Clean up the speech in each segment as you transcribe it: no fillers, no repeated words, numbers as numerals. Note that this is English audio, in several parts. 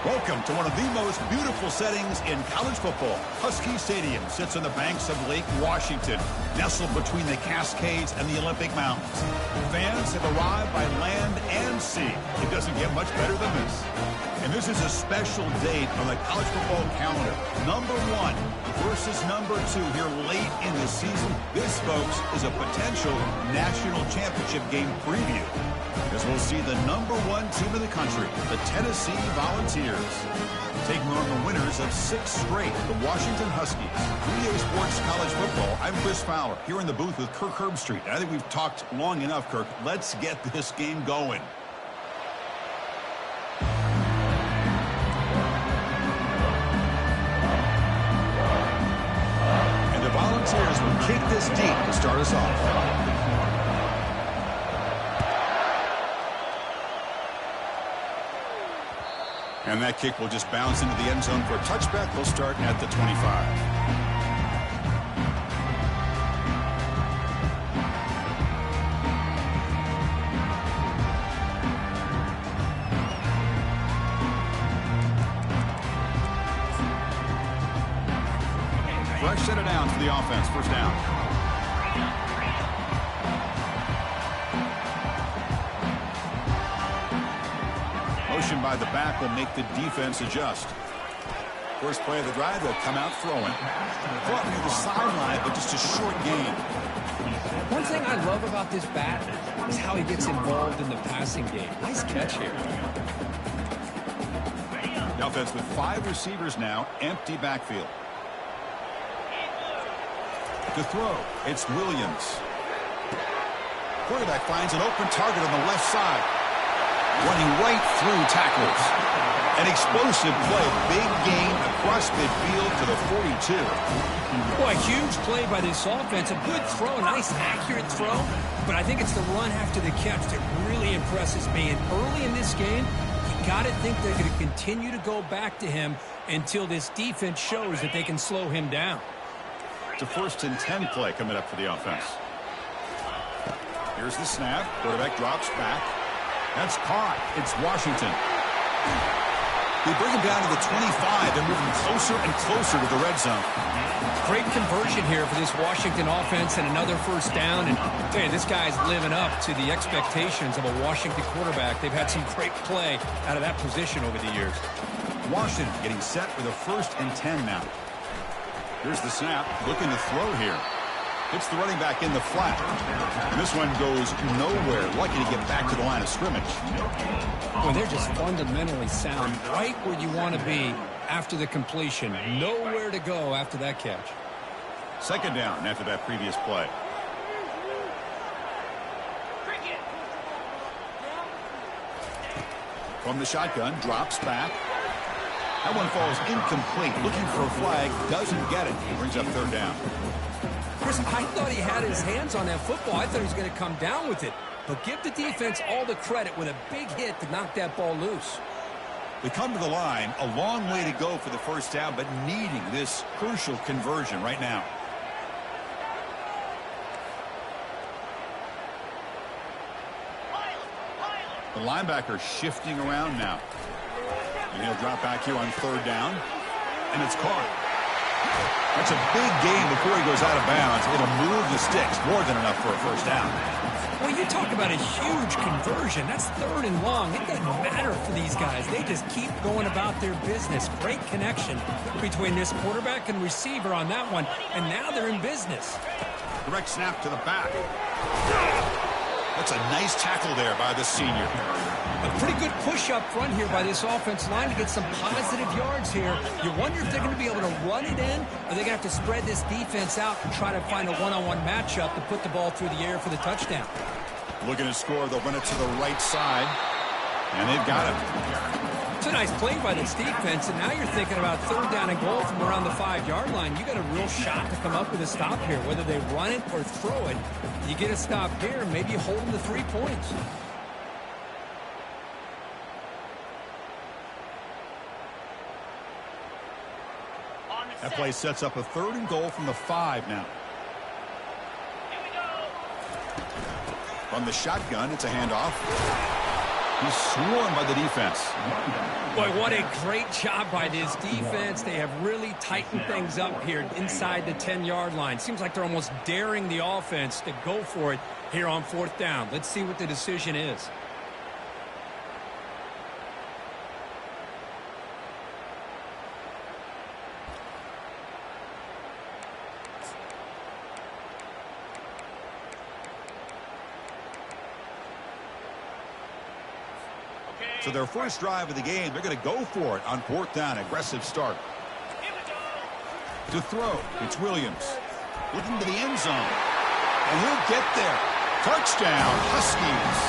Welcome to one of the most beautiful settings in college football. Husky Stadium sits on the banks of Lake Washington, nestled between the Cascades and the Olympic Mountains. Fans have arrived by land and sea. It doesn't get much better than this. And this is a special date on the college football calendar. Number 1 versus number 2 here late in the season. This, folks, is a potential national championship game preview, as we'll see the number 1 team in the country, the Tennessee Volunteers, taking on the winners of 6 straight, the Washington Huskies. EA Sports College Football, I'm Chris Fowler, here in the booth with Kirk Herbstreit. I think we've talked long enough, Kirk. Let's get this game going. And the Volunteers will kick this deep to start us off. And that kick will just bounce into the end zone for a touchback. They'll start at the 25. Fresh set of downs for the offense. First down. By the back will make the defense adjust. First play of the drive, they'll come out throwing. Caught near the sideline, but just a short gain. One thing I love about this back is how he gets involved in the passing game. Nice catch here. The offense with 5 receivers now, empty backfield. To throw, it's Williams. Quarterback finds an open target on the left side. Running right through tacklers. An explosive play. Big gain across midfield to the 42. Boy, a huge play by this offense. A good throw, a nice accurate throw. But I think it's the run after the catch that really impresses me. And early in this game, you got to think they're going to continue to go back to him until this defense shows that they can slow him down. It's a 1st and 10 play coming up for the offense. Here's the snap. Quarterback drops back. That's caught. It's Washington. They bring him down to the 25 and moving closer and closer to the red zone. Great conversion here for this Washington offense and another first down. And I'll tell you, this guy's living up to the expectations of a Washington quarterback. They've had some great play out of that position over the years. Washington getting set for the 1st and 10 now. Here's the snap. Looking to throw here. It's the running back in the flat. And this one goes nowhere. Lucky to get back to the line of scrimmage. Well, they're just fundamentally sound. Right where you want to be after the completion. Nowhere to go after that catch. 2nd down after that previous play. From the shotgun, drops back. That one falls incomplete. Looking for a flag. Doesn't get it. Brings up 3rd down. Chris, I thought he had his hands on that football. I thought he was going to come down with it. But give the defense all the credit with a big hit to knock that ball loose. They come to the line. A long way to go for the 1st down, but needing this crucial conversion right now. The linebacker shifting around now. And he'll drop back here on 3rd down. And it's caught. That's a big gain before he goes out of bounds. It'll move the sticks. More than enough for a 1st down. Well, you talk about a huge conversion. That's 3rd and long. It doesn't matter for these guys. They just keep going about their business. Great connection between this quarterback and receiver on that one. And now they're in business. Direct snap to the back. That's a nice tackle there by the senior. A pretty good push up front here by this offense line to get some positive yards here. You wonder if they're going to be able to run it in, or they're going to have to spread this defense out and try to find a one-on-one matchup to put the ball through the air for the touchdown. Looking to score, they'll run it to the right side, and they've got it. It's a nice play by this defense, and now you're thinking about 3rd down and goal from around the 5-yard line. You got a real shot to come up with a stop here, whether they run it or throw it. You get a stop here, maybe you hold them to 3 points. That play sets up a 3rd and goal from the 5 now. From the shotgun, it's a handoff. He's swarmed by the defense. Boy, what a great job by this defense. They have really tightened things up here inside the 10-yard line. Seems like they're almost daring the offense to go for it here on 4th down. Let's see what the decision is. So their first drive of the game, they're going to go for it on 4th down. Aggressive start. To throw, it's Williams. Looking to the end zone. And he'll get there. Touchdown, Huskies.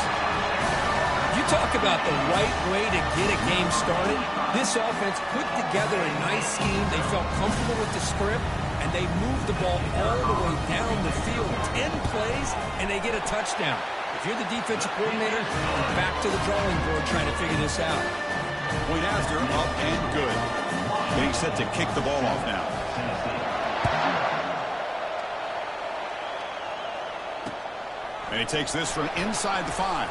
You talk about the right way to get a game started. This offense put together a nice scheme. They felt comfortable with the script, and they moved the ball all the way down the field. 10 plays, and they get a touchdown. If you're the defensive coordinator, you're back to the drawing board trying to figure this out. Point after, up and good. Getting set to kick the ball off now. And he takes this from inside the 5.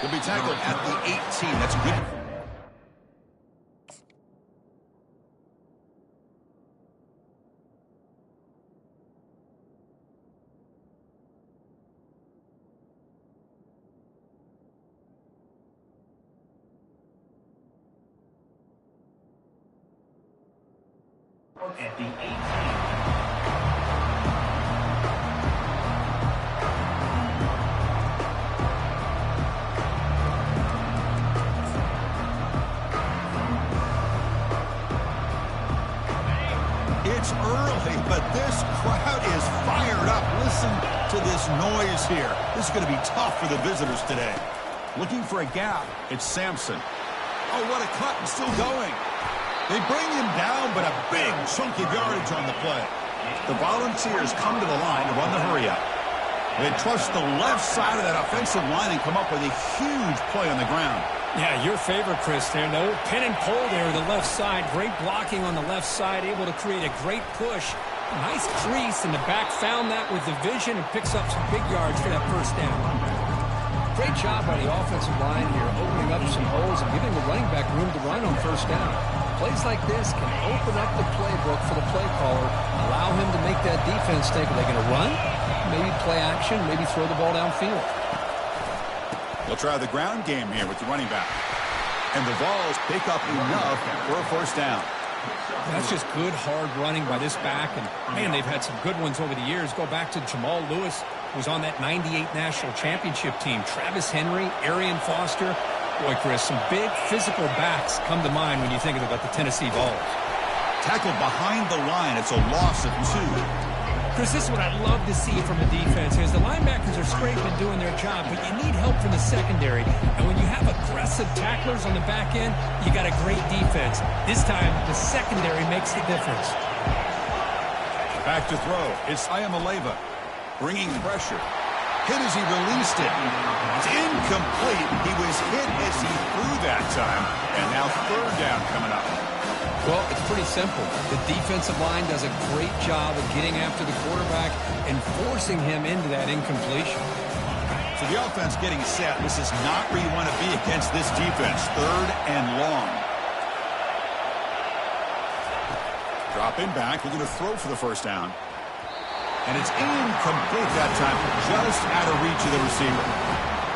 He'll be tackled at the 18. That's good. At the 18. It's early, but this crowd is fired up. Listen to this noise here. This is going to be tough for the visitors today. Looking for a gap. It's Sampson. Oh, what a cut, and still going. They bring him down, but a big chunk of yardage on the play. The Volunteers come to the line to run the hurry-up. They trust the left side of that offensive line and come up with a huge play on the ground. Yeah, your favorite, Chris, there. No pin and pull there on the left side. Great blocking on the left side, able to create a great push. Nice crease, and the back found that with the vision and picks up some big yards for that first down. Great job by the offensive line here, opening up some holes and giving the running back room to run on first down. Plays like this can open up the playbook for the play caller, allow him to make that defense think, are they going to run? Maybe play action, maybe throw the ball downfield. They'll try the ground game here with the running back. And the Vols pick up enough for a first down. That's just good, hard running by this back. And, man, they've had some good ones over the years. Go back to Jamal Lewis, who was on that 98 National Championship team. Travis Henry, Arian Foster. Boy, Chris, some big physical backs come to mind when you think about the Tennessee Vols. Tackled behind the line. It's a loss of 2. Chris, this is what I love to see from a defense is the linebackers are scraping doing their job, but you need help from the secondary. And when you have aggressive tacklers on the back end, you got a great defense. This time, the secondary makes the difference. Back to throw. It's Ayamaleva bringing pressure. Hit as he released it. It's incomplete. He was hit as he threw that time. And now 3rd down coming up. Well, it's pretty simple. The defensive line does a great job of getting after the quarterback and forcing him into that incompletion. So the offense getting set. This is not where you want to be against this defense. 3rd and long. Dropping back. Looking to throw for the first down. And it's incomplete that time. Just out of reach of the receiver.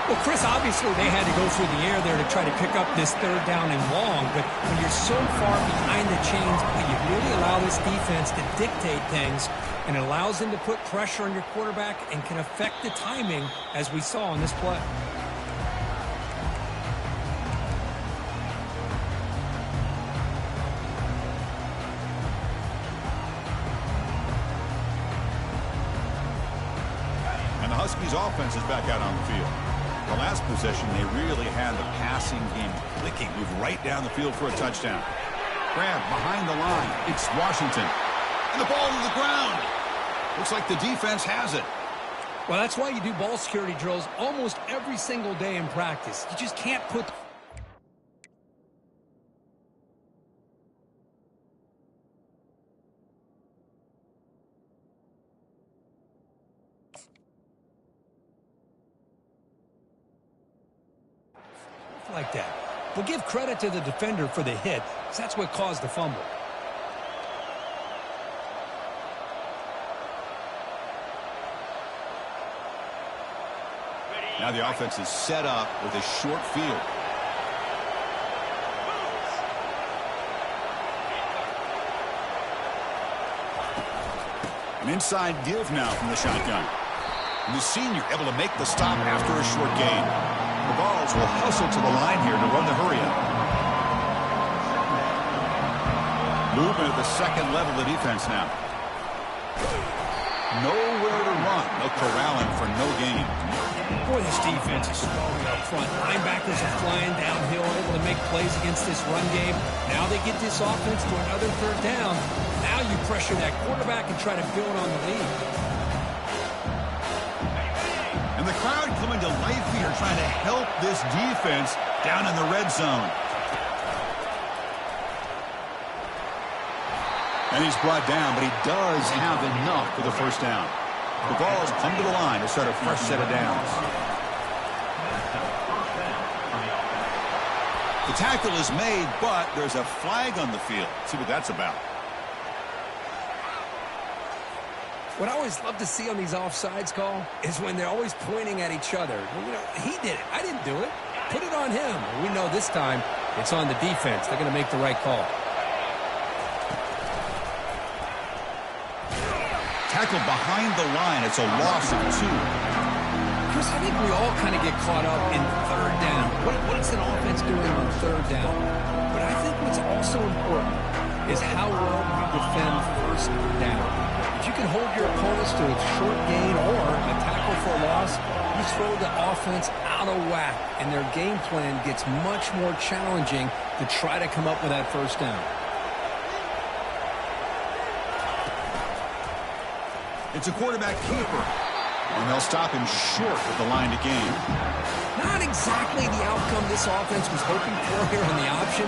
Well, Chris, obviously they had to go through the air there to try to pick up this 3rd down and long, but when you're so far behind the chains, you really allow this defense to dictate things, and it allows them to put pressure on your quarterback and can affect the timing, as we saw on this play. And the Huskies offense is back out on the field. The last possession, they really had the passing game clicking. Moved right down the field for a touchdown. Grab behind the line. It's Washington. And the ball to the ground. Looks like the defense has it. Well, that's why you do ball security drills almost every single day in practice. You just can't put... like that. But give credit to the defender for the hit, because that's what caused the fumble. Now the offense is set up with a short field. An inside give now from the shotgun. And the senior able to make the stop after a short gain. The Vols will hustle to the line here to run the hurry-up. Movement at the second level of the defense now. Nowhere to run. They'll corral him for no gain. Boy, this defense is strong up front. Linebackers are flying downhill, able to make plays against this run game. Now they get this offense to another third down. Now you pressure that quarterback and try to build on the lead. And the crowd coming to life here, trying to help this defense down in the red zone. And he's brought down, but he does have enough for the first down. The Vols come to the line to start a fresh set of downs. The tackle is made, but there's a flag on the field. See what that's about. What I always love to see on these offsides call is when they're always pointing at each other. Well, you know, he did it. I didn't do it. Put it on him. We know this time it's on the defense. They're going to make the right call. Tackled behind the line. It's a loss of 2. Chris, I think we all kind of get caught up in third down. What's an offense doing on third down? But I think what's also important is how well you defend first down. If you can hold your opponents to a short gain or a tackle for a loss, you throw the offense out of whack, and their game plan gets much more challenging to try to come up with that first down. It's a quarterback keeper, and they'll stop him short with the line to gain. Not exactly the outcome this offense was hoping for here on the option.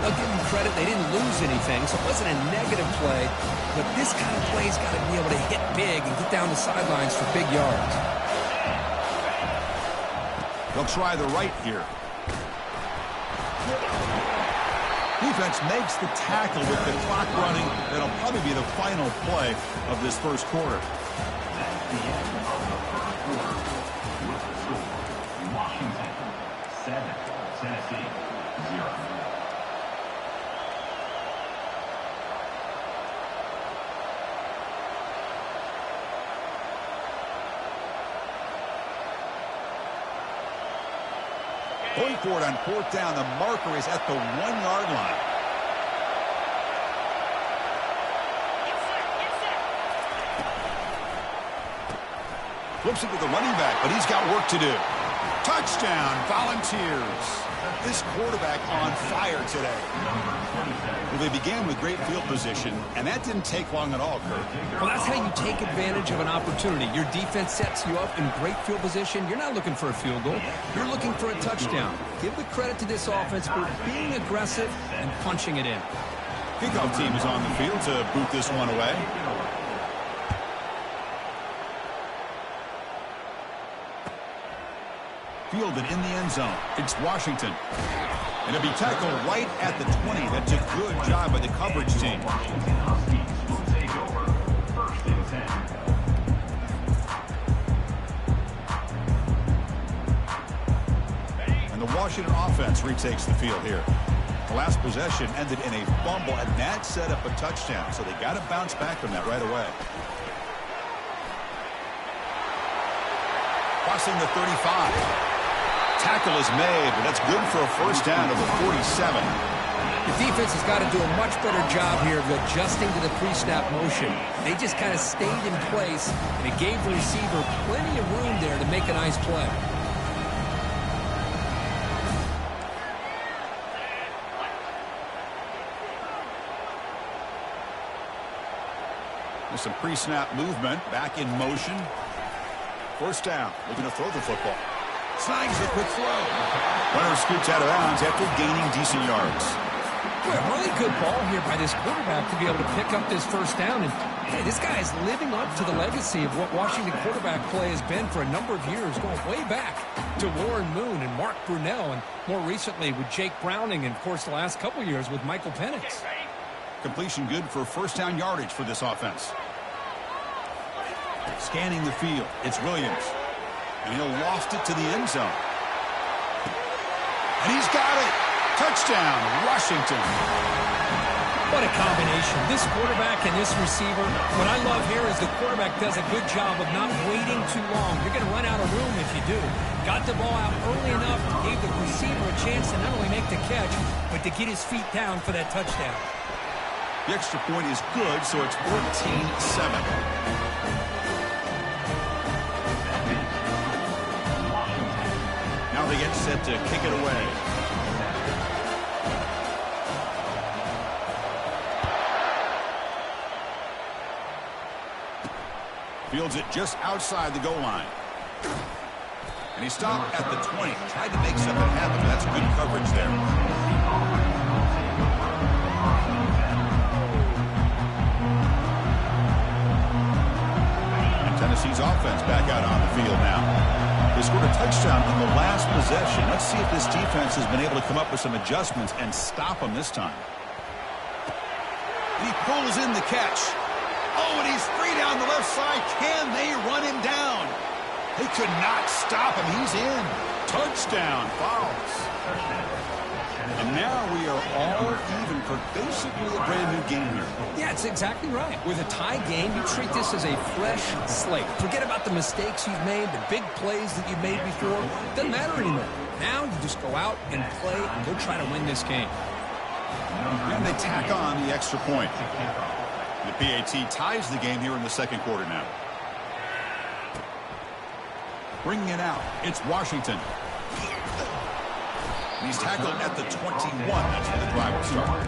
I'll give them credit. They didn't lose anything, so it wasn't a negative play. But this kind of play's got to be able to hit big and get down the sidelines for big yards. They'll try the right here. Defense makes the tackle with the clock running. That'll probably be the final play of this first quarter. Washington 7, Tennessee 0. Going for it on fourth down. The marker is at the 1-yard line. Flips it to the running back, but he's got work to do. Touchdown, Volunteers. This quarterback on fire today. Well, they began with great field position, and that didn't take long at all, Kurt. Well, that's how you take advantage of an opportunity. Your defense sets you up in great field position. You're not looking for a field goal. You're looking for a touchdown. Give the credit to this offense for being aggressive and punching it in. Kickoff team is on the field to boot this one away. Fielded in the end zone. It's Washington. And it'll be tackled right at the 20. That's a good job by the coverage team. Will take over 1st and 10. And the Washington offense retakes the field here. The last possession ended in a fumble, and that set up a touchdown. So they got to bounce back from that right away. Crossing the 35. Tackle is made, but that's good for a first down to the 47. The defense has got to do a much better job here of adjusting to the pre-snap motion. They just kind of stayed in place, and it gave the receiver plenty of room there to make a nice play. There's some pre-snap movement, back in motion. First down, looking to throw the football. Snags a quick throw. Runner scoots out of bounds after gaining decent yards. Boy, a really good ball here by this quarterback to be able to pick up this first down. And hey, this guy is living up to the legacy of what Washington quarterback play has been for a number of years, going way back to Warren Moon and Mark Brunell, and more recently with Jake Browning, and, of course, the last couple years with Michael Penix. Completion good for first down yardage for this offense. Scanning the field, it's Williams. And he'll loft it to the end zone. And he's got it. Touchdown, Washington. What a combination. This quarterback and this receiver. What I love here is the quarterback does a good job of not waiting too long. You're going to run out of room if you do. Got the ball out early enough, gave the receiver a chance to not only make the catch, but to get his feet down for that touchdown. The extra point is good, so it's 14-7. Now they get set to kick it away. Fields it just outside the goal line. And he stopped at the 20. Tried to make something happen, but that's good coverage there. And Tennessee's offense back out on the field now. They scored a touchdown on the last possession. Let's see if this defense has been able to come up with some adjustments and stop them this time. And he pulls in the catch. Oh, and he's free down the left side. Can they run him down? They could not stop him. He's in. Touchdown. Fouls. And now we are all even for basically a brand new game here. Yeah, it's exactly right. With a tie game, you treat this as a fresh slate. Forget about the mistakes you've made, the big plays that you've made before. Doesn't matter anymore. Now you just go out and play and go try to win this game. And they tack on the extra point. The PAT ties the game here in the second quarter now. Bringing it out, it's Washington. And he's tackled at the 21. That's where the drive will start.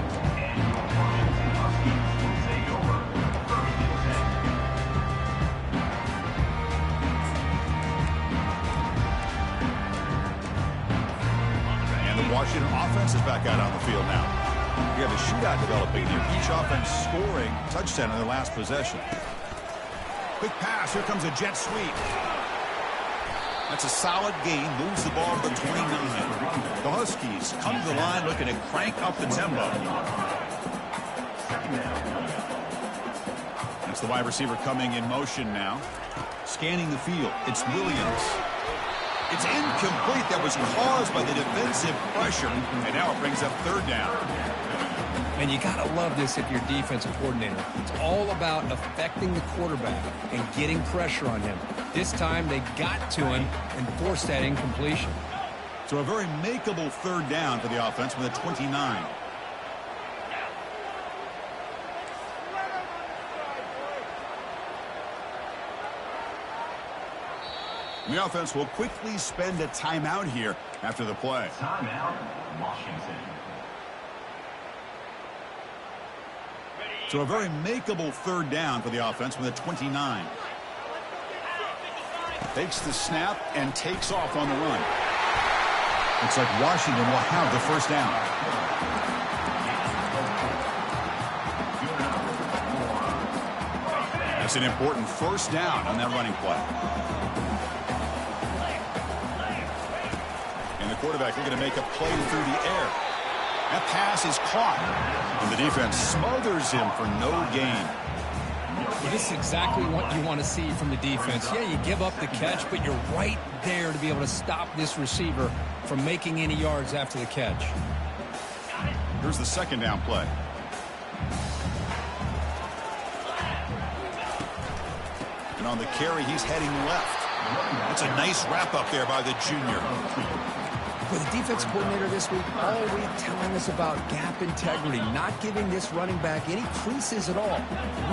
And the Washington offense is back out on the field now. We have a shootout developing here. Each offense scoring a touchdown in their last possession. Quick pass. Here comes a jet sweep. That's a solid gain. Moves the ball to the 29. The Huskies come to the line looking to crank up the tempo. That's the wide receiver coming in motion now. Scanning the field. It's Williams. It's incomplete. That was caused by the defensive pressure. And now it brings up third down. And you got to love this if you're a defensive coordinator. It's all about affecting the quarterback and getting pressure on him. This time they got to him and forced that incompletion. So a very makeable third down for the offense with a 29. The offense will quickly spend a timeout here after the play. Timeout, Washington. So a very makeable third down for the offense with a 29. Takes the snap and takes off on the run. Looks like Washington will have the first down. That's an important first down on that running play. And the quarterback looking to make a play through the air. That pass is caught, and the defense smothers him for no gain. Well, this is exactly what you want to see from the defense. Yeah, you give up the catch, but you're right there to be able to stop this receiver from making any yards after the catch. Here's the second down play. And on the carry, he's heading left. That's a nice wrap up there by the junior. For the defense coordinator this week, all week telling us about gap integrity, not giving this running back any creases at all.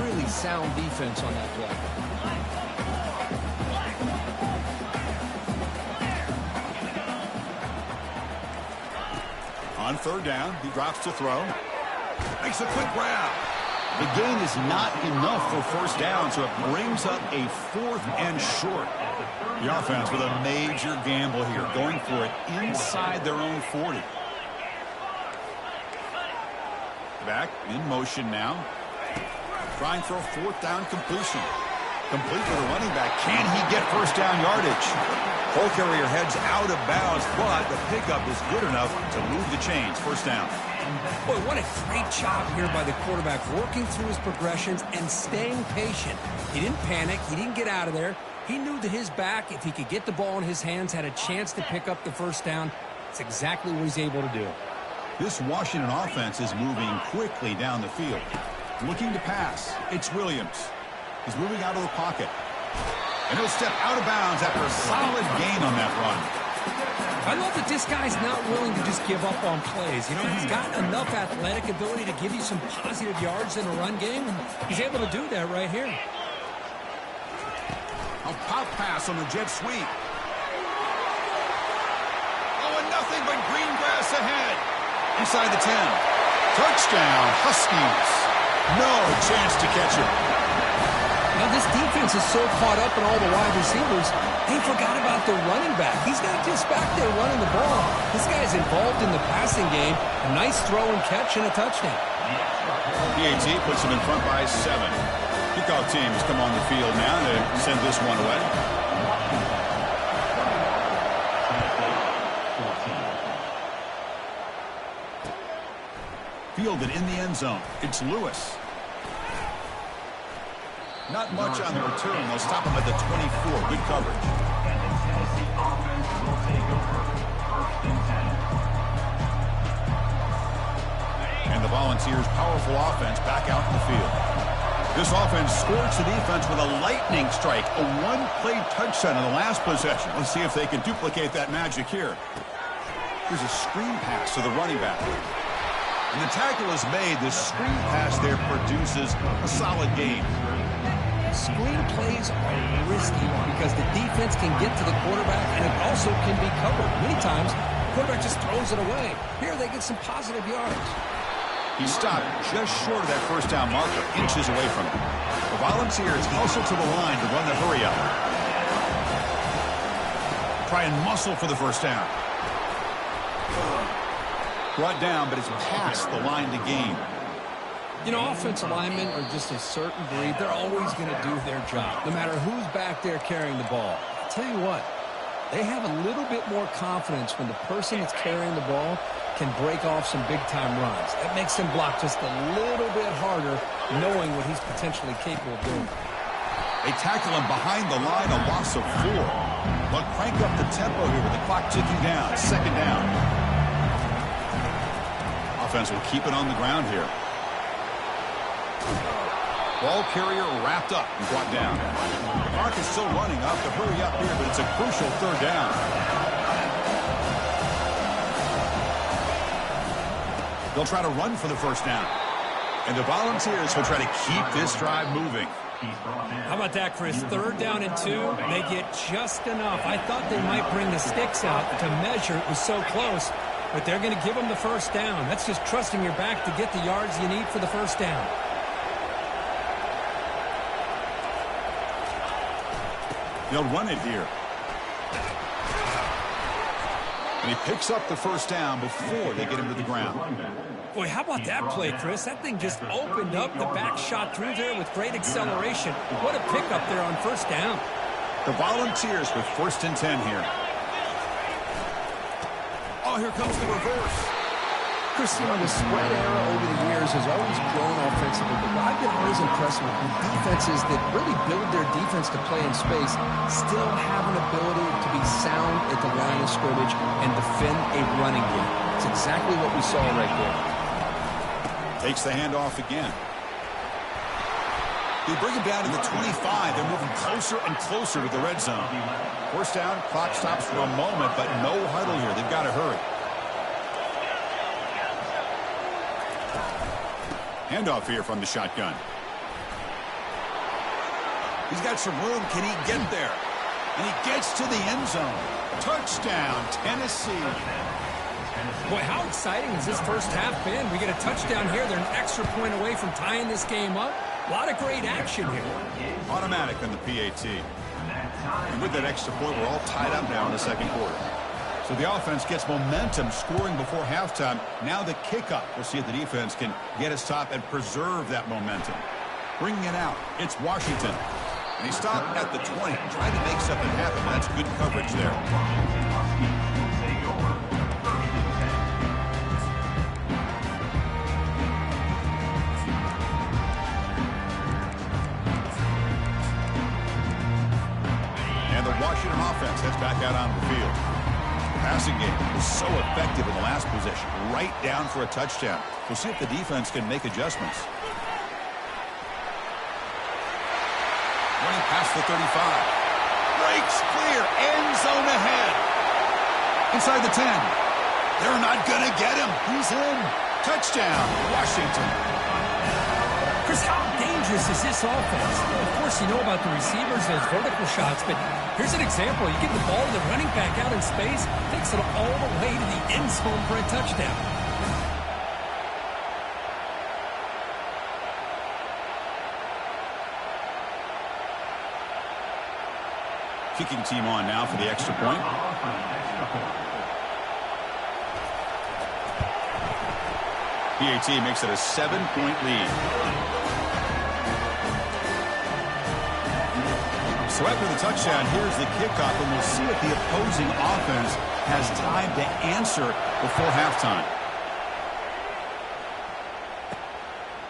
Really sound defense on that play. On third down, he drops to throw. Makes a quick grab. The gain is not enough for first down, so it brings up a 4th and short. The offense with a major gamble here, going for it inside their own 40. Back in motion now. Trying for a fourth down completion. Complete with a running back. Can he get first down yardage? Ball carrier heads out of bounds, but the pickup is good enough to move the chains. First down. Boy, what a great job here by the quarterback, working through his progressions and staying patient. He didn't panic. He didn't get out of there. He knew that his back, if he could get the ball in his hands, had a chance to pick up the first down. It's exactly what he's able to do. This Washington offense is moving quickly down the field. Looking to pass. It's Williams. He's moving out of the pocket. And he'll step out of bounds after a solid gain on that run. I love that this guy's not willing to just give up on plays. You know, he's got enough athletic ability to give you some positive yards in a run game, and he's able to do that right here. A pop pass on the jet sweep. Oh, and nothing but green grass ahead. Inside the 10. Touchdown, Huskies. No chance to catch him. Now, this defense is so caught up in all the wide receivers, they forgot about the running back. He's not just back there running the ball. This guy's involved in the passing game. A nice throw and catch and a touchdown. PAT puts him in front by 7. Kickoff team has come on the field now to send this one away. Fielded in the end zone. It's Lewis. Not much on the return. They'll stop him at the 24. Good coverage. And the Volunteers' powerful offense back out in the field. This offense scored the defense with a lightning strike. A one-play touchdown in the last possession. Let's see if they can duplicate that magic here. Here's a screen pass to the running back. And the tackle is made. This screen pass there produces a solid gain. Screen plays are risky because the defense can get to the quarterback and it also can be covered. Many times, the quarterback just throws it away. Here, they get some positive yards. He stopped just short of that first down marker, inches away from it. The Volunteers hustle to the line to run the hurry up. Try and muscle for the first down. Brought down, but it's past the line to gain. You know, offensive linemen are just a certain breed. They're always going to do their job, no matter who's back there carrying the ball. I'll tell you what, they have a little bit more confidence when the person that's carrying the ball can break off some big-time runs. That makes them block just a little bit harder, knowing what he's potentially capable of doing. They tackle him behind the line, a loss of 4. But crank up the tempo here with the clock ticking down. Second down. Offense will keep it on the ground here. Ball carrier wrapped up and brought down. The clock is still running up to hurry up here, but it's a crucial third down. They'll try to run for the first down. And the Volunteers will try to keep this drive moving. How about that, Chris? Third down and 2. They get just enough. I thought they might bring the sticks out to measure. It was so close. But they're going to give them the first down. That's just trusting your back to get the yards you need for the first down. They'll run it here. And he picks up the first down before they get him to the ground. Boy, how about that play, Chris? That thing just opened up. The back shot through there with great acceleration. What a pickup there on first down. The Volunteers with 1st and 10 here. Oh, here comes the reverse. Chris, you know, the spread era over the years has always grown offensively, but I've been always impressed with defenses that really build their defense to play in space, still have an ability to be sound at the line of scrimmage and defend a running game. It's exactly what we saw right there. Takes the handoff again. They bring him down to the 25. They're moving closer and closer to the red zone. First down, clock stops for a moment, but no huddle here. They've got to hurry. Handoff here from the shotgun. He's got some room. Can he get there? And he gets to the end zone. Touchdown, Tennessee. Boy, how exciting has this first half been? We get a touchdown here. They're an extra point away from tying this game up. A lot of great action here. Automatic on the PAT. And with that extra point, we're all tied up now in the second quarter. So the offense gets momentum scoring before halftime. Now the kickoff. We'll see if the defense can get a stop and preserve that momentum. Bringing it out, it's Washington. And he stopped at the 20, trying to make something happen. That's good coverage there. Take over. First and 10. And the Washington offense heads back out onto the field. The passing game was so effective in the last possession, right down for a touchdown. We'll see if the defense can make adjustments. Running past the 35. Breaks clear. End zone ahead. Inside the 10. They're not going to get him. He's in. Touchdown, Washington. Chris, how dangerous is this offense? Of course, you know about the receivers, those vertical shots, but here's an example. You get the ball to the running back out in space, takes it all the way to the end zone for a touchdown. Kicking team on now for the extra point. PAT makes it a 7-point lead. So after the touchdown, here's the kickoff, and we'll see if the opposing offense has time to answer before halftime.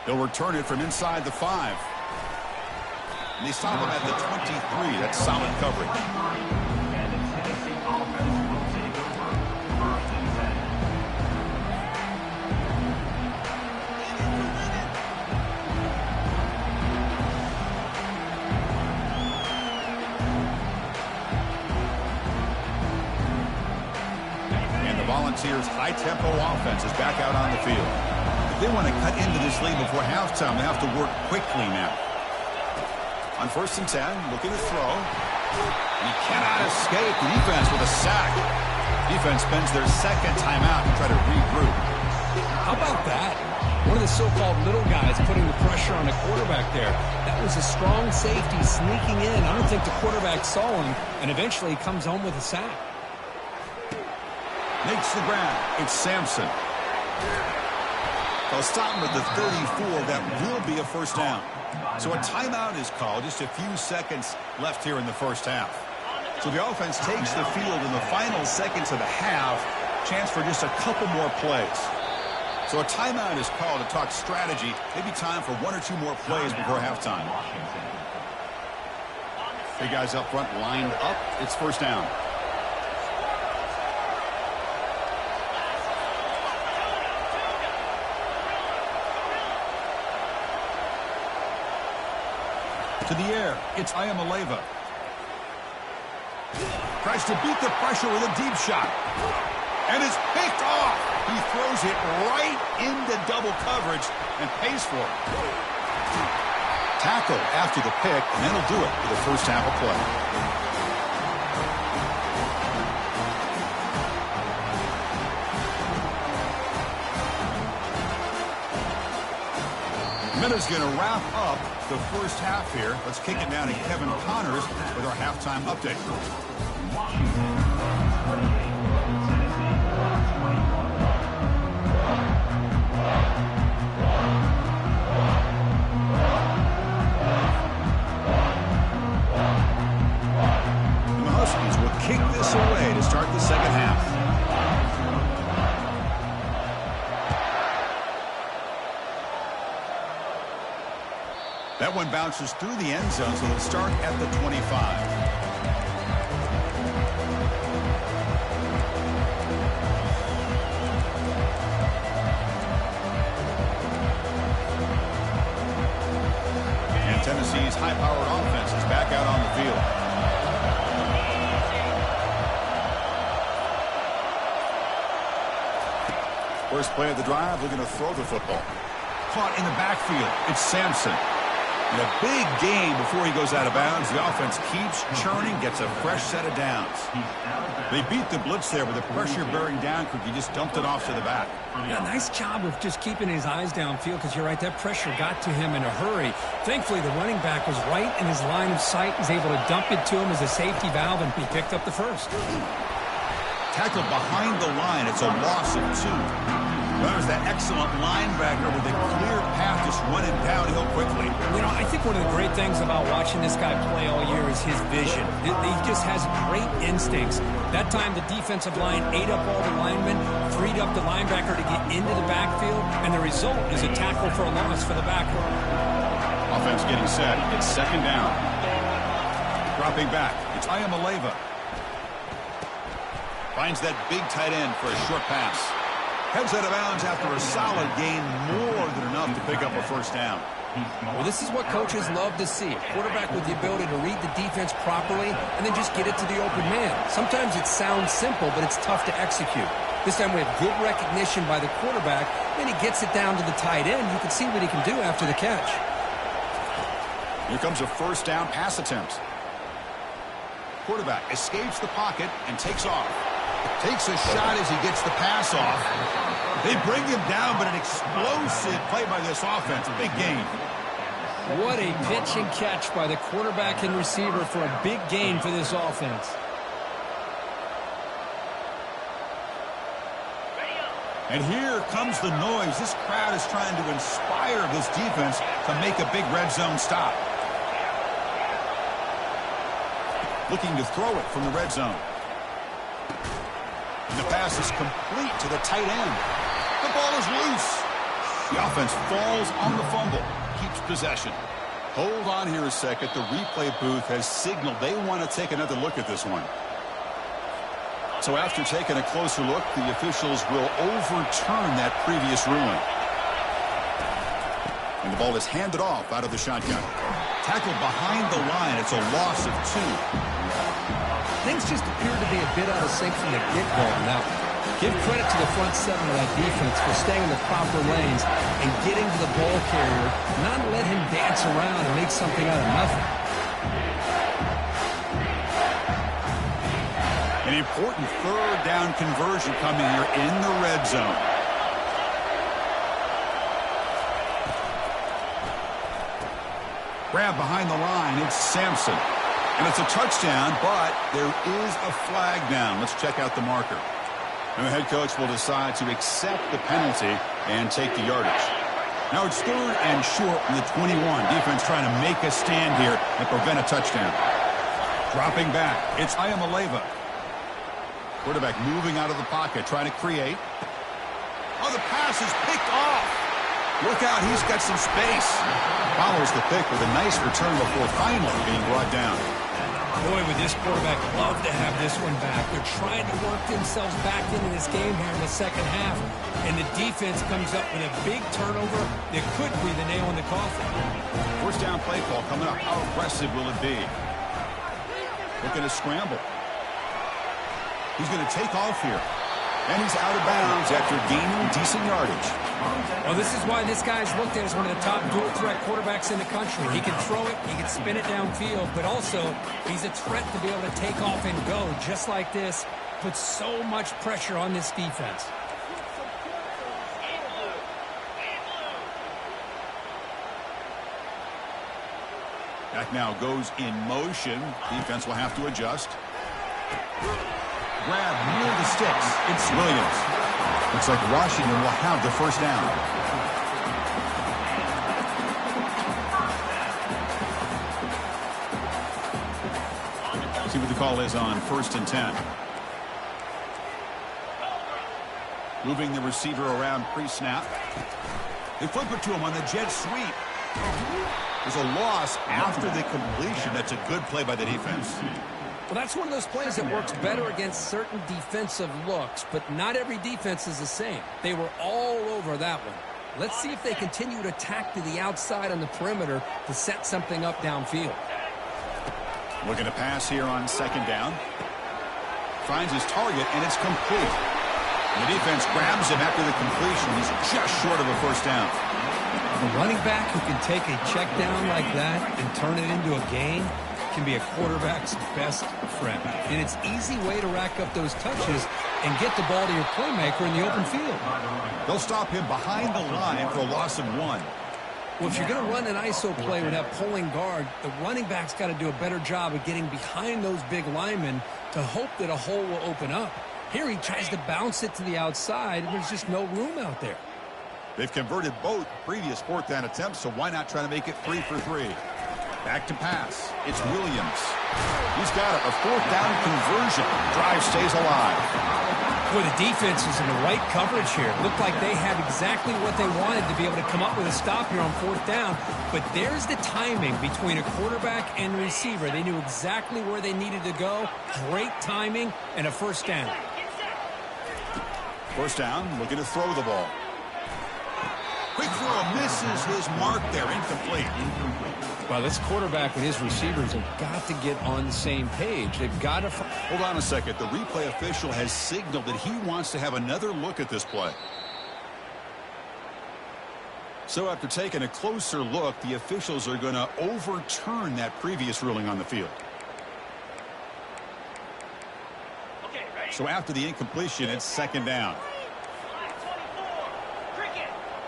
They'll return it from inside the 5. And they stop him at the 23. That's solid coverage. And the Tennessee offense will take over. First and 10. And the Volunteers' high-tempo offense is back out on the field. If they want to cut into this lead before halftime, they have to work quickly now. On 1st and 10, looking to throw. And he cannot escape the defense with a sack. Defense spends their second timeout to try to regroup. How about that? One of the so-called little guys putting the pressure on the quarterback there. That was a strong safety sneaking in. I don't think the quarterback saw him, and eventually he comes home with a sack. Makes the ground. It's Sampson. They'll stop him at the 34. That will be a first down. So a timeout is called. Just a few seconds left here in the first half. So the offense takes the field in the final seconds of the half. Chance for just a couple more plays. So a timeout is called to talk strategy. Maybe time for 1 or 2 more plays before halftime. Hey, guys up front lined up. It's first down. To the air, it's Ayamaleva. Tries to beat the pressure with a deep shot. And it's picked off. He throws it right into double coverage and pays for it. Tackle after the pick, and that'll do it for the first half of play. Minutes going to wrap up the first half here. Let's kick it down to Kevin Connors with our halftime update. And the Huskies will kick this away to start the second half. That one bounces through the end zone, so they'll start at the 25. And Tennessee's high-powered offense is back out on the field. First play of the drive, looking to throw the football. Caught in the backfield. It's Sampson. And a big gain before he goes out of bounds. The offense keeps churning, gets a fresh set of downs. They beat the blitz there with the pressure bearing down. He just dumped it off to the back. Yeah, nice job of just keeping his eyes downfield, because you're right, that pressure got to him in a hurry. Thankfully, the running back was right in his line of sight, was able to dump it to him as a safety valve, and he picked up the first. Tackled behind the line. It's a loss of 2. There's that excellent linebacker with a clear path just running downhill quickly. You know, I think one of the great things about watching this guy play all year is his vision. He just has great instincts. That time the defensive line ate up all the linemen, freed up the linebacker to get into the backfield, and the result is a tackle for a loss for the backer. Offense getting set. It's second down. Dropping back. It's Iamaleava. Finds that big tight end for a short pass. Heads out of bounds after a solid gain, more than enough to pick up a first down. Well, this is what coaches love to see. A quarterback with the ability to read the defense properly and then just get it to the open man. Sometimes it sounds simple, but it's tough to execute. This time we have good recognition by the quarterback. Then he gets it down to the tight end. You can see what he can do after the catch. Here comes a first down pass attempt. Quarterback escapes the pocket and takes off. Takes a shot as he gets the pass off. They bring him down, but an explosive play by this offense. A big gain. What a pitch and catch by the quarterback and receiver for a big gain for this offense. And here comes the noise. This crowd is trying to inspire this defense to make a big red zone stop. Looking to throw it from the red zone. And the pass is complete to the tight end. The ball is loose. The offense falls on the fumble. Keeps possession. Hold on here a second. The replay booth has signaled they want to take another look at this one. So after taking a closer look, the officials will overturn that previous ruling. And the ball is handed off out of the shotgun. Tackled behind the line. It's a loss of 2. Things just appear to be a bit out of sync from the get-go on that one. Give credit to the front seven of that defense for staying in the proper lanes and getting to the ball carrier, not let him dance around and make something out of nothing. An important third down conversion coming here in the red zone. Grab behind the line. It's Sampson. And it's a touchdown, but there is a flag down. Let's check out the marker. And the head coach will decide to accept the penalty and take the yardage. Now it's third and short from the 21. Defense trying to make a stand here and prevent a touchdown. Dropping back. It's Iamaleava. Quarterback moving out of the pocket, trying to create. Oh, the pass is picked off. Look out, he's got some space. Follows the pick with a nice return before finally being brought down. Boy, would this quarterback love to have this one back. They're trying to work themselves back into this game here in the second half. And the defense comes up with a big turnover that could be the nail in the coffin. First down play call coming up. How aggressive will it be? Looking to scramble. He's going to take off here. And he's out of bounds after gaining decent yardage. Well, this is why this guy's looked at as one of the top dual-threat quarterbacks in the country. He can throw it, he can spin it downfield, but also he's a threat to be able to take off and go just like this. Puts so much pressure on this defense. Back now goes in motion. Defense will have to adjust. Grab near the sticks. It's Williams. Looks like Washington will have the first down. See what the call is on 1st and 10. Moving the receiver around pre-snap. They flip it to him on the jet sweep. There's a loss after the completion. That's a good play by the defense. Well, that's one of those plays that works better against certain defensive looks, but not every defense is the same. They were all over that one. Let's see if they continue to attack to the outside on the perimeter to set something up downfield. Looking to pass here on second down. Finds his target, and it's complete. And the defense grabs him after the completion. He's just short of a first down. A running back who can take a check down like that and turn it into a gain can be a quarterback's best friend. And it's an easy way to rack up those touches and get the ball to your playmaker in the open field. They'll stop him behind the line for a loss of 1. Well, if you're going to run an ISO play with that pulling guard, the running back's got to do a better job of getting behind those big linemen to hope that a hole will open up. Here he tries to bounce it to the outside, and there's just no room out there. They've converted both previous fourth down attempts, so why not try to make it 3 for 3? Back to pass. It's Williams. He's got it. A fourth down conversion. Drive stays alive. Boy, the defense is in the right coverage here. Looked like they had exactly what they wanted to be able to come up with a stop here on fourth down. But there's the timing between a quarterback and receiver. They knew exactly where they needed to go. Great timing and a first down. First down, looking to throw the ball. Quick throw, misses his mark there, incomplete. Well, this quarterback and his receivers have got to get on the same page. They've got to... Hold on a second. The replay official has signaled that he wants to have another look at this play. So after taking a closer look, the officials are going to overturn that previous ruling on the field. So after the incompletion, it's second down.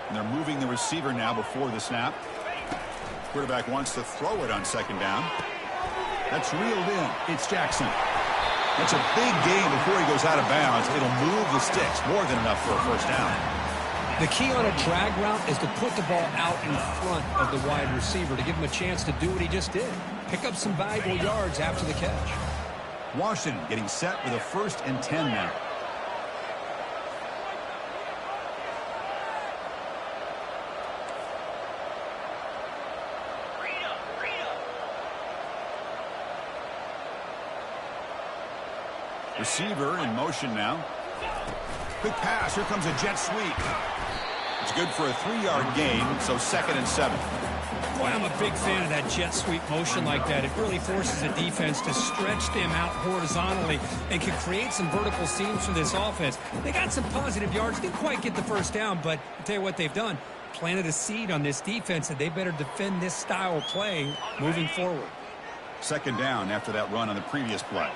And they're moving the receiver now before the snap. Quarterback wants to throw it on second down. That's reeled in. It's Jackson. That's a big gain before he goes out of bounds. It'll move the sticks. More than enough for a first down. The key on a drag route is to put the ball out in front of the wide receiver to give him a chance to do what he just did. Pick up some valuable yards after the catch. Washington getting set with a 1st and 10 now. Receiver in motion now. Quick pass. Here comes a jet sweep. It's good for a 3-yard gain, so 2nd and 7. Boy, I'm a big fan of that jet sweep motion like that. It really forces a defense to stretch them out horizontally and can create some vertical seams for this offense. They got some positive yards. Didn't quite get the first down, but I'll tell you what they've done. Planted a seed on this defense, and they better defend this style of play moving forward. Second down after that run on the previous play.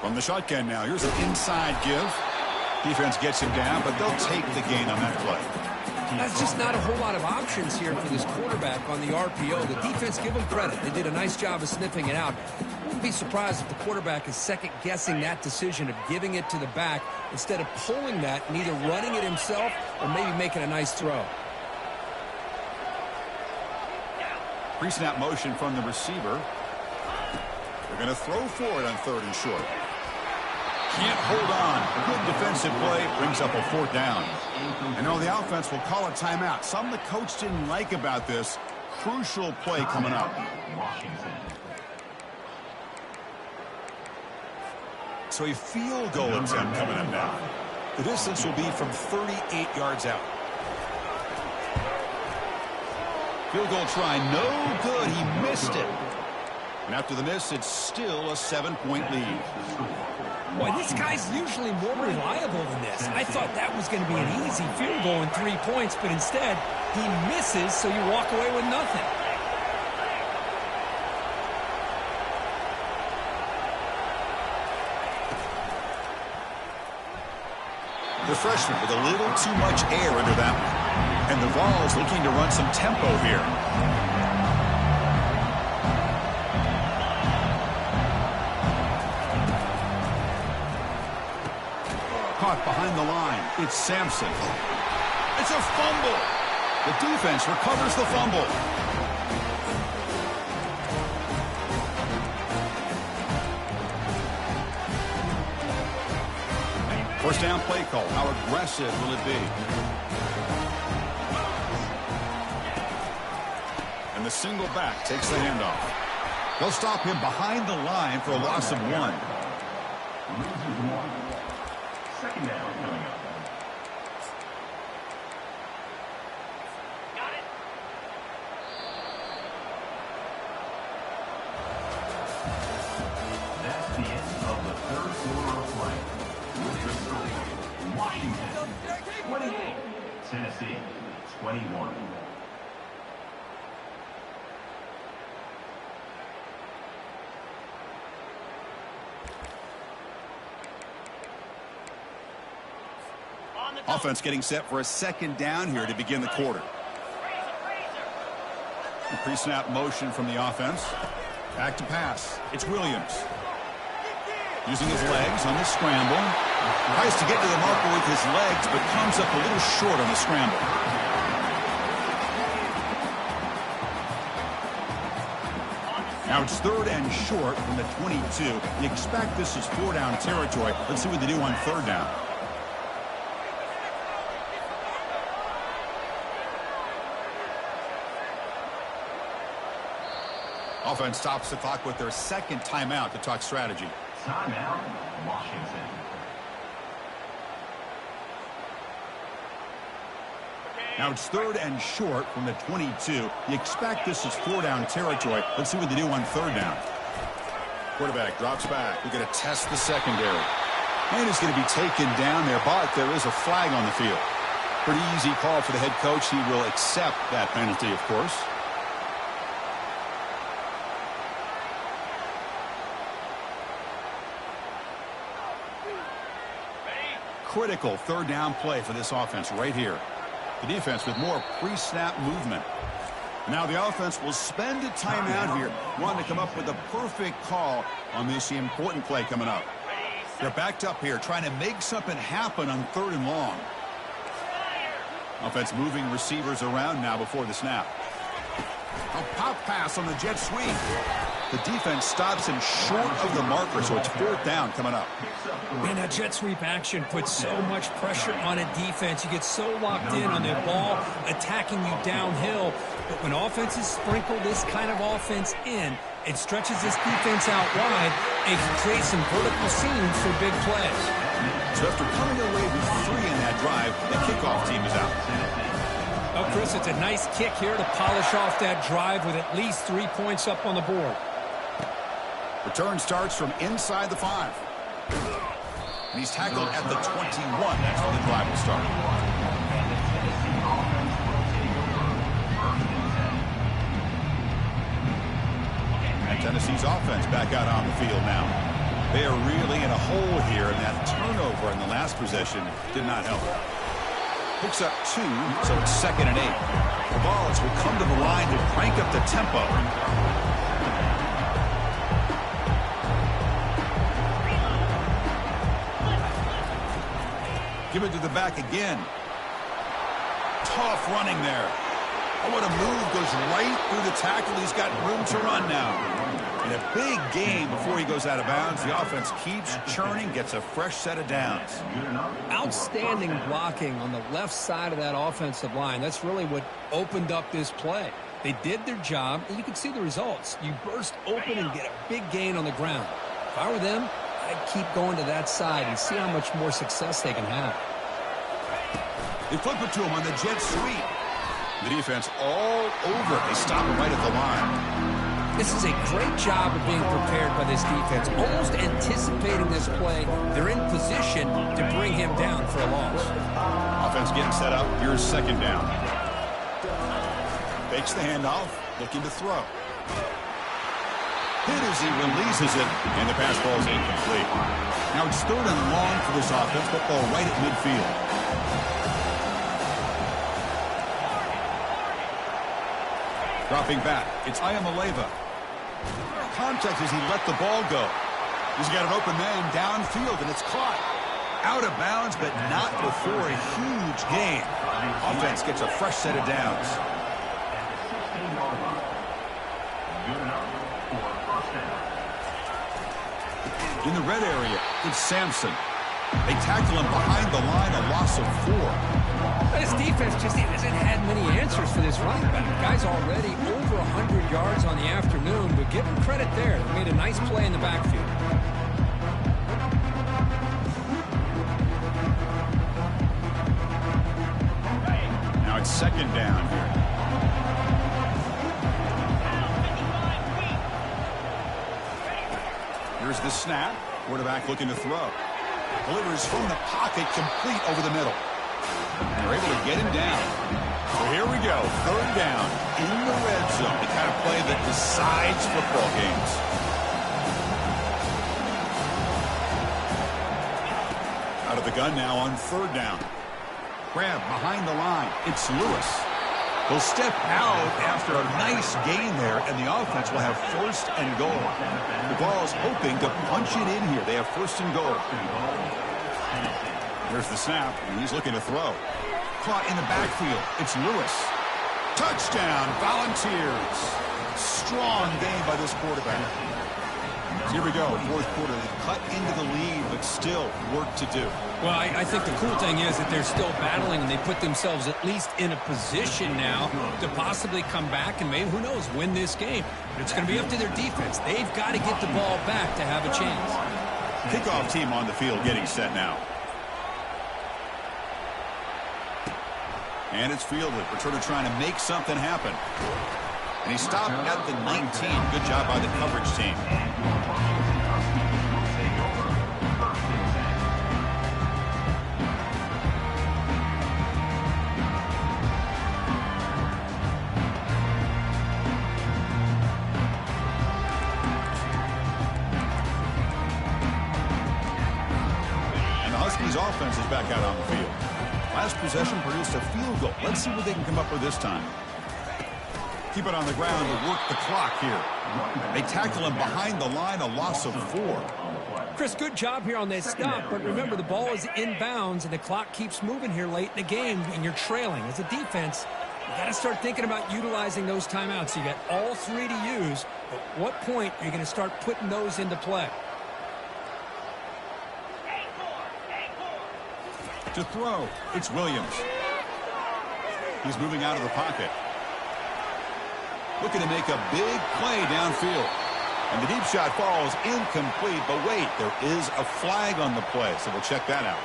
From the shotgun now, here's an inside give. Defense gets him down, but they'll take the gain on that play. That's just not a whole lot of options here for this quarterback on the RPO. The defense, give them credit. They did a nice job of sniffing it out. Wouldn't be surprised if the quarterback is second-guessing that decision of giving it to the back instead of pulling that and either running it himself or maybe making a nice throw. Pre-snap motion from the receiver. They're going to throw for it on 3rd and short. Can't hold on. A good defensive play brings up a 4th down. And now the offense will call a timeout. Something the coach didn't like about this. Crucial play coming up. So a field goal attempt coming up now. The distance will be from 38 yards out. Field goal try, no good. He missed it. And after the miss, it's still a 7-point lead. Boy, this guy's usually more reliable than this. I thought that was going to be an easy field goal and 3 points, but instead, he misses, so you walk away with nothing. The freshman with a little too much air under that one. And the Vols looking to run some tempo here. Caught behind the line. It's Sampson. It's a fumble. The defense recovers the fumble. First down play call. How aggressive will it be? And the single back takes the handoff. They'll stop him behind the line for a loss of 1. Second down coming up. Got it. That's the end of the 3rd quarter of play. With the score, Washington 28, Tennessee 21. Offense getting set for a second down here to begin the quarter. The pre-snap motion from the offense. Back to pass. It's Williams. Using his legs on the scramble. Tries to get to the marker with his legs, but comes up a little short on the scramble. Now it's 3rd and short from the 22. You expect this is 4-down territory. Let's see what they do on 3rd down. Offense stops the clock with their 2nd timeout to talk strategy. Timeout, Washington. Now it's 3rd and short from the 22. You expect this is 4-down territory. Let's see what they do on 3rd down. Quarterback drops back. We're going to test the secondary. And it's going to be taken down there, but there is a flag on the field. Pretty easy call for the head coach. He will accept that penalty, of course. Critical 3rd down play for this offense right here. The defense with more pre-snap movement. Now the offense will spend a timeout here, wanting to come up with a perfect call on this important play coming up. They're backed up here, trying to make something happen on 3rd and long. Offense moving receivers around now before the snap. A pop pass on the jet sweep. The defense stops him short of the marker, so it's 4th down coming up. Man, that jet sweep action puts so much pressure on a defense. You get so locked in on the ball attacking you downhill. But when offenses sprinkle this kind of offense in, it stretches this defense out wide and can create some vertical seams for big plays. So after coming away with 3 in that drive, the kickoff team is out. Oh, Chris, it's a nice kick here to polish off that drive with at least 3 points up on the board. Return starts from inside the 5. And he's tackled at the 21. That's where the drive will start. And Tennessee's offense back out on the field now. They are really in a hole here, and that turnover in the last possession did not help. Picks up 2, so it's 2nd and 8. The Vols will come to the line to crank up the tempo. Give it to the back again. Tough running there. Oh, what a move. Goes right through the tackle. He's got room to run now. And a big gain before he goes out of bounds. The offense keeps churning, gets a fresh set of downs. Outstanding blocking on the left side of that offensive line. That's really what opened up this play. They did their job, and you can see the results. You burst open and get a big gain on the ground. If I were them, I'd keep going to that side and see how much more success they can have. They flip it to him on the jet sweep. The defense all over it. They stop him right at the line. This is a great job of being prepared by this defense, almost anticipating this play. They're in position to bring him down for a loss. Offense getting set up. Here's 2nd down. Fakes the handoff, looking to throw. Hit as he releases it, and the pass ball is incomplete. Now it's 3rd and long for this offense. Football right at midfield. Dropping back, it's Ayamaleva. Contact as he let the ball go. He's got an open man downfield, and it's caught. Out of bounds, but not before a huge gain. Offense gets a fresh set of downs. In the red area, it's Sampson. They tackle him behind the line, a loss of 4. This defense just hasn't had many answers for this running back. Guy's already over 100 yards on the afternoon, but give him credit there. They made a nice play in the backfield. Now it's 2nd down here. Here's the snap. Quarterback looking to throw. Delivers from the pocket, complete over the middle. And they're able to get him down. So here we go. 3rd down in the red zone. The kind of play that decides football games. Out of the gun now on 3rd down. Grab behind the line. It's Lewis. He'll step out after a nice gain there, and the offense will have first and goal. The Vols hoping to punch it in here. They have first and goal. Here's the snap, and he's looking to throw. Caught in the backfield. It's Lewis. Touchdown, Volunteers. Strong game by this quarterback. So here we go, fourth quarter. They cut into the lead, but still work to do. Well, I think the cool thing is that they're still battling, and they put themselves at least in a position now to possibly come back and maybe, who knows, win this game. But it's going to be up to their defense. They've got to get the ball back to have a chance. Kickoff team on the field getting set now. And it's fielded. Returner trying to make something happen. And he stopped at the 19. Good job by the coverage team. And the Huskies offense is back out on the field. Last possession produced a field goal. Let's see what they can come up with this time. Keep it on the ground to work the clock here. They tackle him behind the line, a loss of 4. Chris, good job here on that stop, but remember the ball is inbounds and the clock keeps moving here late in the game and you're trailing. As a defense, you got to start thinking about utilizing those timeouts. You got all 3 to use. At what point are you going to start putting those into play? To throw, it's Williams. He's moving out of the pocket. Looking to make a big play downfield. And the deep shot falls incomplete, but wait, there is a flag on the play, so we'll check that out.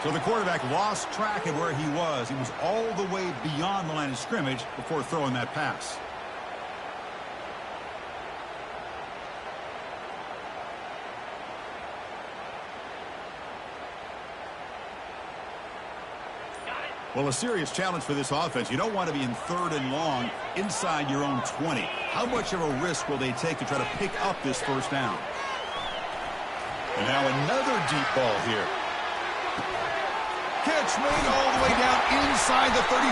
So the quarterback lost track of where he was. He was all the way beyond the line of scrimmage before throwing that pass. Well, a serious challenge for this offense. You don't want to be in 3rd and long inside your own 20. How much of a risk will they take to try to pick up this first down? And now another deep ball here. Catch made all the way down inside the 35.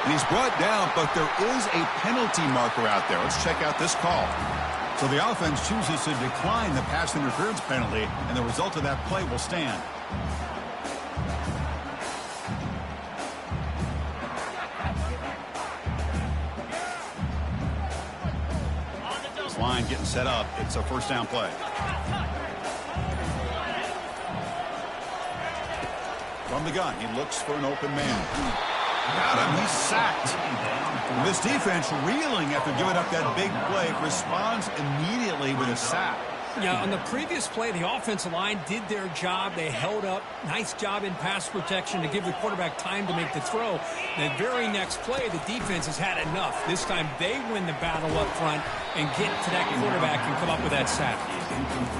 And he's brought down, but there is a penalty marker out there. Let's check out this call. So the offense chooses to decline the pass interference penalty, and the result of that play will stand. Line getting set up. It's a first down play. From the gun, he looks for an open man. Got him. He's sacked. This defense reeling after giving up that big play. Responds immediately with a sack. Yeah, on the previous play, the offensive line did their job. They held up. Nice job in pass protection to give the quarterback time to make the throw. The very next play, the defense has had enough. This time, they win the battle up front and get to that quarterback and come up with that sack.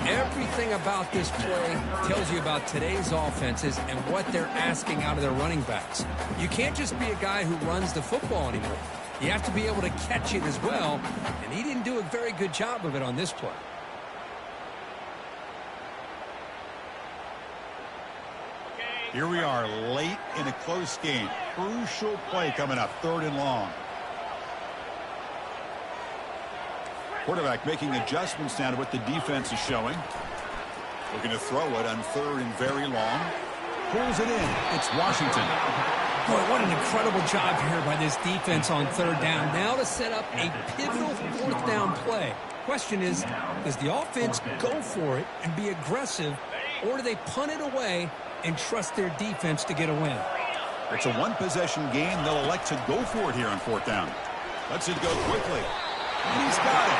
Everything about this play tells you about today's offenses and what they're asking out of their running backs. You can't just be a guy who runs the football anymore. You have to be able to catch it as well, and he didn't do a very good job of it on this play. Here we are late in a close game. Crucial play coming up, 3rd and long. Quarterback making adjustments now to what the defense is showing. Looking to throw it on 3rd and very long. Pulls it in. It's Washington. Boy, what an incredible job here by this defense on 3rd down. Now to set up a pivotal 4th down play. Question is, does the offense go for it and be aggressive, or do they punt it away and trust their defense to get a win? It's a one-possession game. They'll elect to go for it here on 4th down. Lets it go quickly. And he's got it.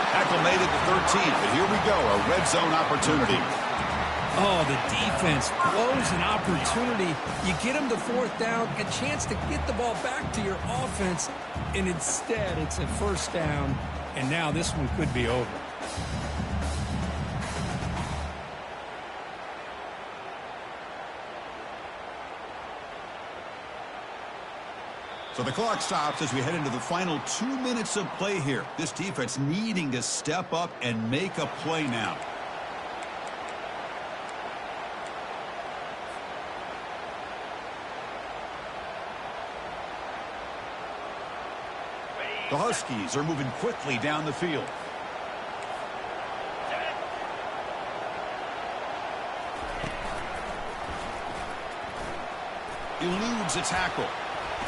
Tackle made it to 13, but here we go, a red zone opportunity. Oh, the defense blows an opportunity. You get them to 4th down, a chance to get the ball back to your offense, and instead it's a 1st down, and now this one could be over. So the clock stops as we head into the final 2 minutes of play here. This defense needing to step up and make a play now. The Huskies are moving quickly down the field. Eludes a tackle.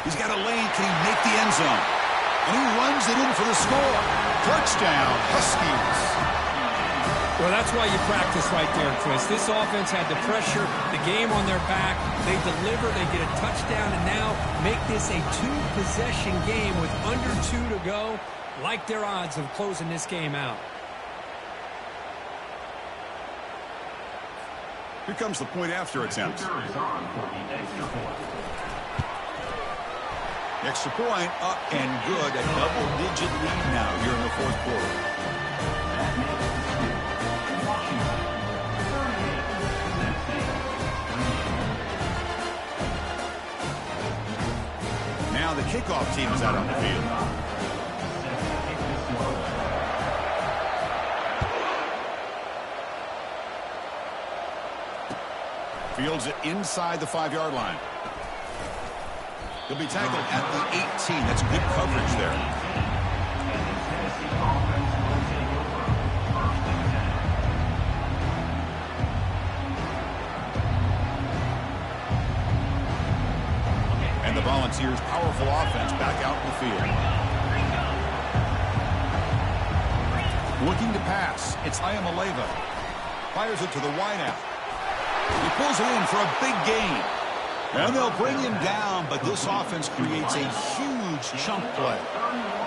He's got a lane. Can he make the end zone? And he runs it in for the score. Touchdown, Huskies. Well, that's why you practice right there, Chris. This offense had the pressure, the game on their back. They deliver, they get a touchdown, and now make this a two-possession game with under 2 to go. Like their odds of closing this game out. Here comes the point after attempt. Extra point up and good. A double-digit lead now here in the fourth quarter. Now the kickoff team is out on the field. Fields it inside the 5-yard line. He'll be tackled at the 18. That's good coverage there. And the Volunteers' powerful offense back out in the field. Looking to pass. It's Iamaleava. Fires it to the wideout. He pulls it in for a big gain. And they'll bring him down, but this offense creates a huge chunk play.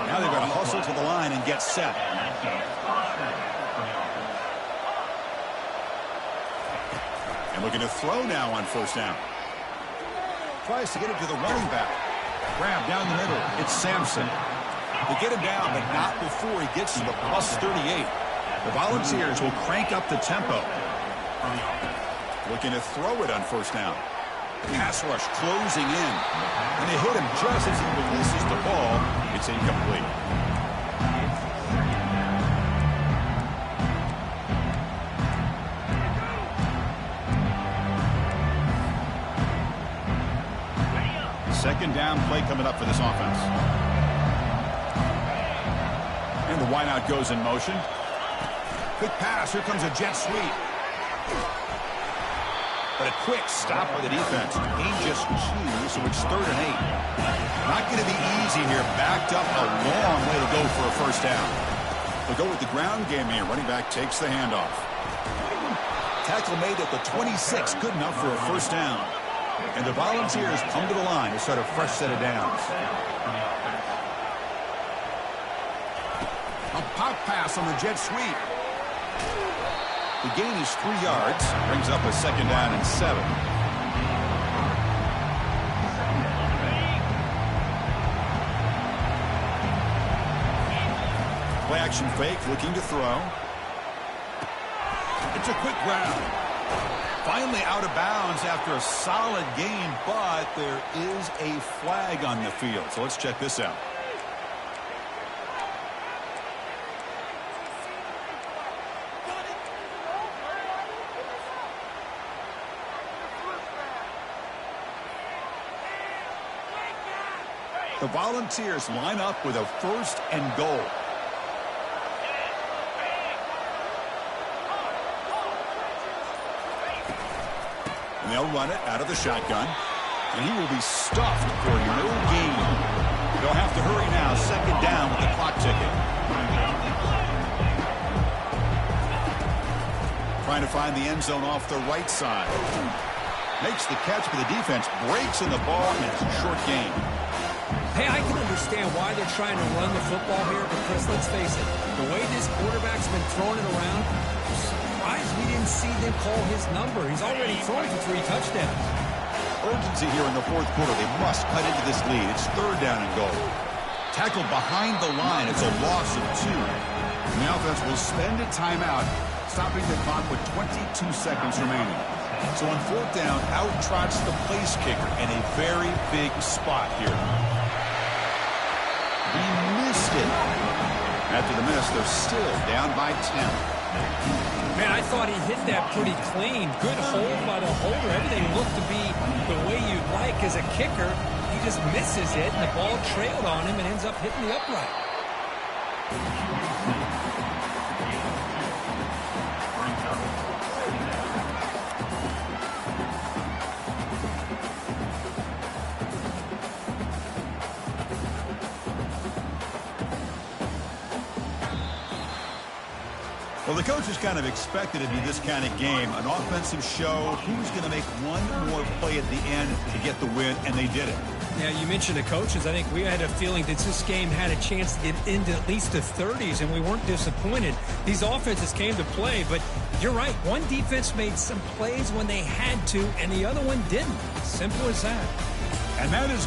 Now they've got to hustle to the line and get set. And looking to throw now on first down. Tries to get it to the running back. Grab down the middle. It's Sampson. They get him down, but not before he gets to the plus 38. The Volunteers will crank up the tempo. Looking to throw it on first down. Pass rush closing in. And they hit him just as he releases the ball. It's incomplete. Second down play coming up for this offense. And the wideout goes in motion. Quick pass. Here comes a jet sweep. But a quick stop by the defense. Gain just 2, so it's 3rd and 8. Not going to be easy here. Backed up a long way to go for a first down. They'll go with the ground game here. Running back takes the handoff. Tackle made at the 26. Good enough for a first down. And the Volunteers come to the line to start a fresh set of downs. A pop pass on the jet sweep. The gain is 3 yards. Brings up a second down and 7. Play action fake, looking to throw. It's a quick grab. Finally out of bounds after a solid gain, but there is a flag on the field. So let's check this out. The Volunteers line up with a 1st and goal. And they'll run it out of the shotgun. And he will be stuffed for no gain. They'll have to hurry now. Second down with the clock ticking. Trying to find the end zone off the right side. Makes the catch, but the defense breaks in the ball, and it's a short gain. Hey, I can understand why they're trying to run the football here, but Chris, let's face it, the way this quarterback's been throwing it around, I'm surprised we didn't see them call his number. He's already thrown for 3 touchdowns. Urgency here in the fourth quarter. They must cut into this lead. It's 3rd down and goal. Tackled behind the line. It's a loss of 2. And the offense will spend a timeout, stopping the clock with 22 seconds remaining. So on 4th down, out trots the place kicker in a very big spot here. He missed it. After the miss, they're still down by 10. Man, I thought he hit that pretty clean. Good hold by the holder. Everything looked to be the way you'd like as a kicker. He just misses it, and the ball trailed on him and ends up hitting the upright. Well, the coaches kind of expected it to be this kind of game, an offensive show. Who's going to make one more play at the end to get the win, and they did it. Yeah, you mentioned the coaches. I think we had a feeling that this game had a chance to get into at least the 30s, and we weren't disappointed. These offenses came to play, but you're right. One defense made some plays when they had to, and the other one didn't. Simple as that. And that is